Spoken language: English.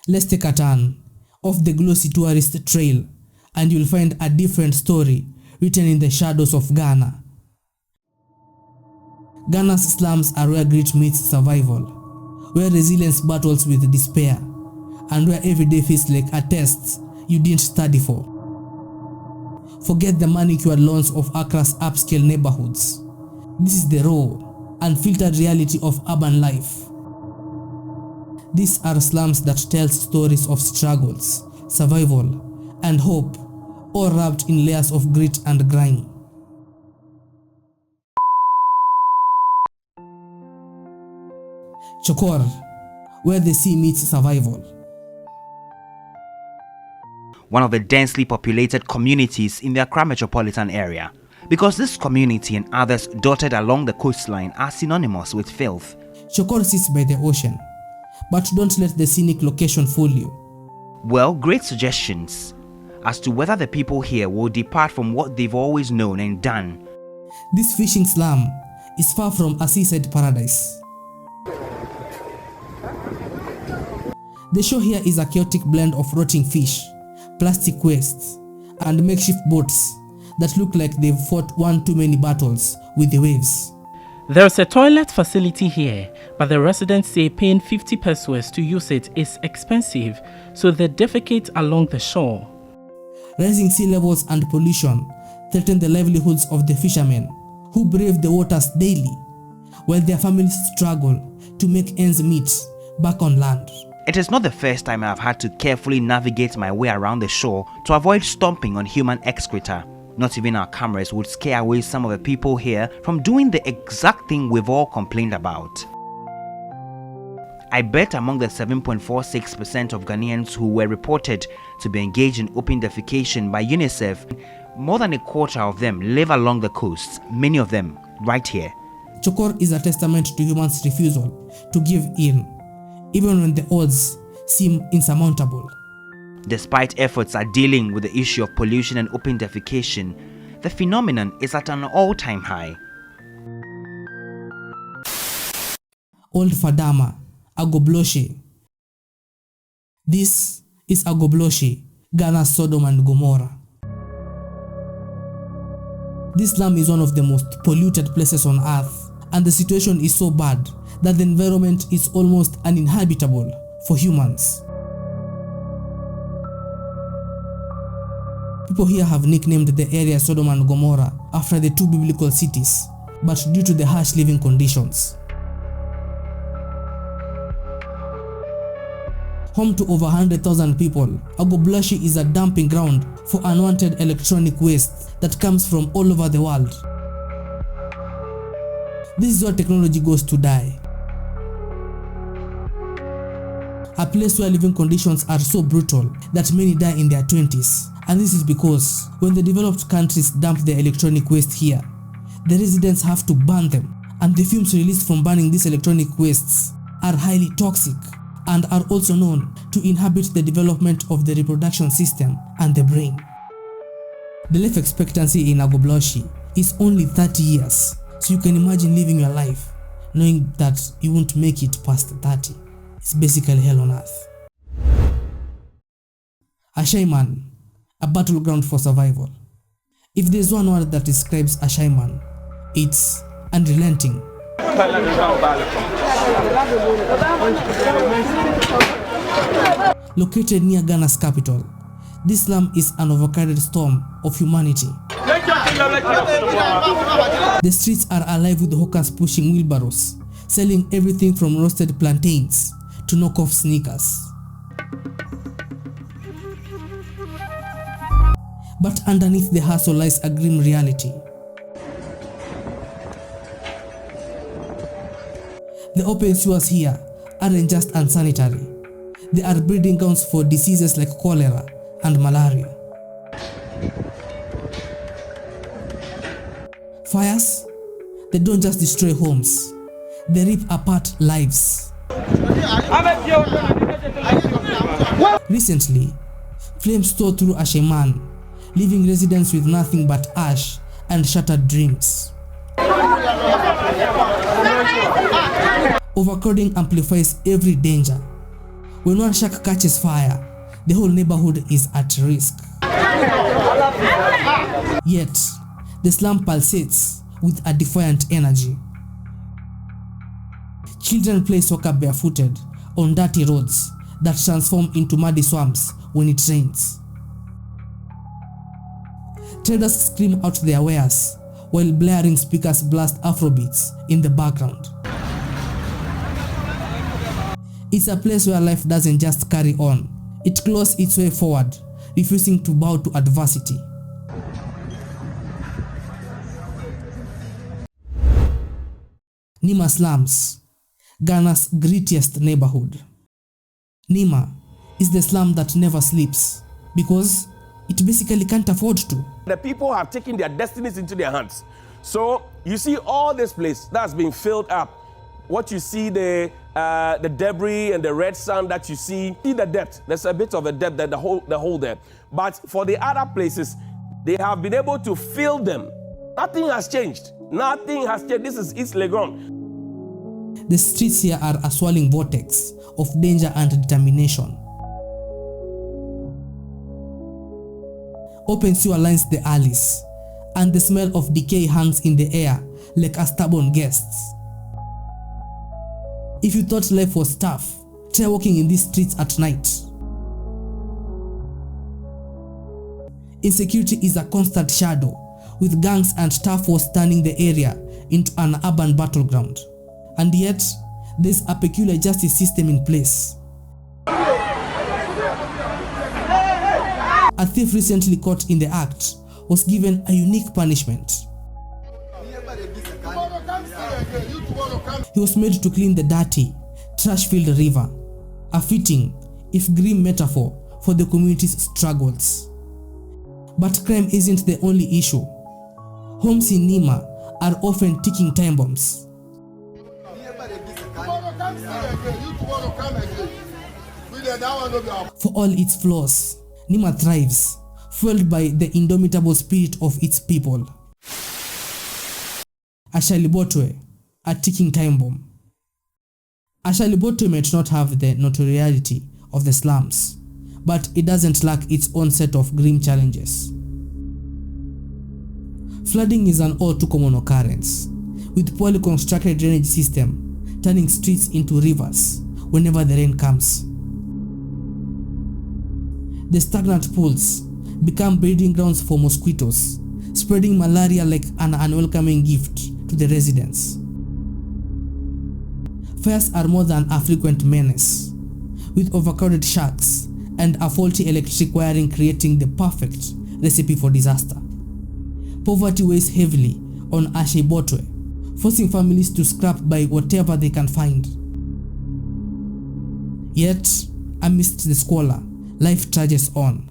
Let's take a turn off the glossy tourist trail and you'll find a different story written in the shadows of Ghana. Ghana's slums are where grit meets survival, where resilience battles with despair, and where every day feels like a test you didn't study for. Forget the manicured lawns of Accra's upscale neighborhoods. This is the raw, unfiltered reality of urban life. These are slums that tell stories of struggles, survival, and hope, all wrapped in layers of grit and grime. Chokor, where the sea meets survival. One of the densely populated communities in the Accra metropolitan area, because this community and others dotted along the coastline are synonymous with filth. Chokor sits by the ocean, but don't let the scenic location fool you. Well, great suggestions as to whether the people here will depart from what they've always known and done. This fishing slum is far from a seaside paradise. The shore here is a chaotic blend of rotting fish, plastic wastes, and makeshift boats that look like they've fought one too many battles with the waves. There's a toilet facility here, but the residents say paying 50 pesos to use it is expensive, so they defecate along the shore. Rising sea levels and pollution threaten the livelihoods of the fishermen who brave the waters daily, while their families struggle to make ends meet back on land. It is not the first time I've had to carefully navigate my way around the shore to avoid stomping on human excreta. Not even our cameras would scare away some of the people here from doing the exact thing we've all complained about. I bet among the 7.46% of Ghanaians who were reported to be engaged in open defecation by UNICEF, more than a quarter of them live along the coast, many of them right here. Chokor is a testament to humans' refusal to give in, even when the odds seem insurmountable. Despite efforts at dealing with the issue of pollution and open defecation, the phenomenon is at an all-time high. Old Fadama, Agobloche. This is Agobloche, Ghana's Sodom and Gomorrah. This slum is one of the most polluted places on earth, and the situation is so bad that the environment is almost uninhabitable for humans. People here have nicknamed the area Sodom and Gomorrah after the two biblical cities, but due to the harsh living conditions. Home to over 100,000 people, Agobloche is a dumping ground for unwanted electronic waste that comes from all over the world. This is where technology goes to die. A place where living conditions are so brutal that many die in their 20s. And this is because when the developed countries dump their electronic waste here, the residents have to burn them, and the fumes released from burning these electronic wastes are highly toxic and are also known to inhibit the development of the reproduction system and the brain. The life expectancy in Agobloche is only 30 years, so you can imagine living your life knowing that you won't make it past 30. It's basically hell on earth. Ashaiman, a battleground for survival. If there's one word that describes Ashaiman, it's unrelenting. Located near Ghana's capital, this slum is an overcrowded storm of humanity. The streets are alive with hawkers pushing wheelbarrows, selling everything from roasted plantains to knockoff sneakers. But underneath the hustle lies a grim reality. The open sewers here aren't just unsanitary. They are breeding grounds for diseases like cholera and malaria. Fires, they don't just destroy homes, they rip apart lives. Recently, flames tore through Ashaiman, leaving residents with nothing but ash and shattered dreams. Overcrowding amplifies every danger. When one shack catches fire, the whole neighborhood is at risk. Yet, the slum pulsates with a defiant energy. Children play soccer barefooted on dirty roads that transform into muddy swamps when it rains. Traders scream out their wares while blaring speakers blast Afrobeats in the background. It's a place where life doesn't just carry on, it claws its way forward, refusing to bow to adversity. Nima Slums, Ghana's grittiest neighborhood. Nima is the slum that never sleeps because it basically can't afford to. The people have taken their destinies into their hands. So you see all this place that's been filled up. What you see, the debris and the red sand that you see the depth. There's a bit of a depth that the hole there. But for the other places, they have been able to fill them. Nothing has changed. Nothing has changed. This is East Legon. The streets here are a swirling vortex of danger and determination. Open sewer lines the alleys, and the smell of decay hangs in the air like a stubborn guest. If you thought life was tough, try walking in these streets at night. Insecurity is a constant shadow, with gangs and tough force turning the area into an urban battleground. And yet, there's a peculiar justice system in place. A thief recently caught in the act was given a unique punishment. He was made to clean the dirty, trash-filled river, a fitting, if grim metaphor for the community's struggles. But crime isn't the only issue. Homes in Nima are often ticking time bombs. For all its flaws, Nima thrives, fueled by the indomitable spirit of its people. Ashalibotwe, a ticking time bomb. Ashalibotwe might not have the notoriety of the slums, but it doesn't lack its own set of grim challenges. Flooding is an all too common occurrence, with poorly constructed drainage system turning streets into rivers whenever the rain comes. The stagnant pools become breeding grounds for mosquitoes, spreading malaria like an unwelcoming gift to the residents. Fires are more than a frequent menace, with overcrowded shacks and a faulty electric wiring creating the perfect recipe for disaster. Poverty weighs heavily on Ashibotwe, forcing families to scrap by whatever they can find. Yet, amidst the squalor, life trudges on.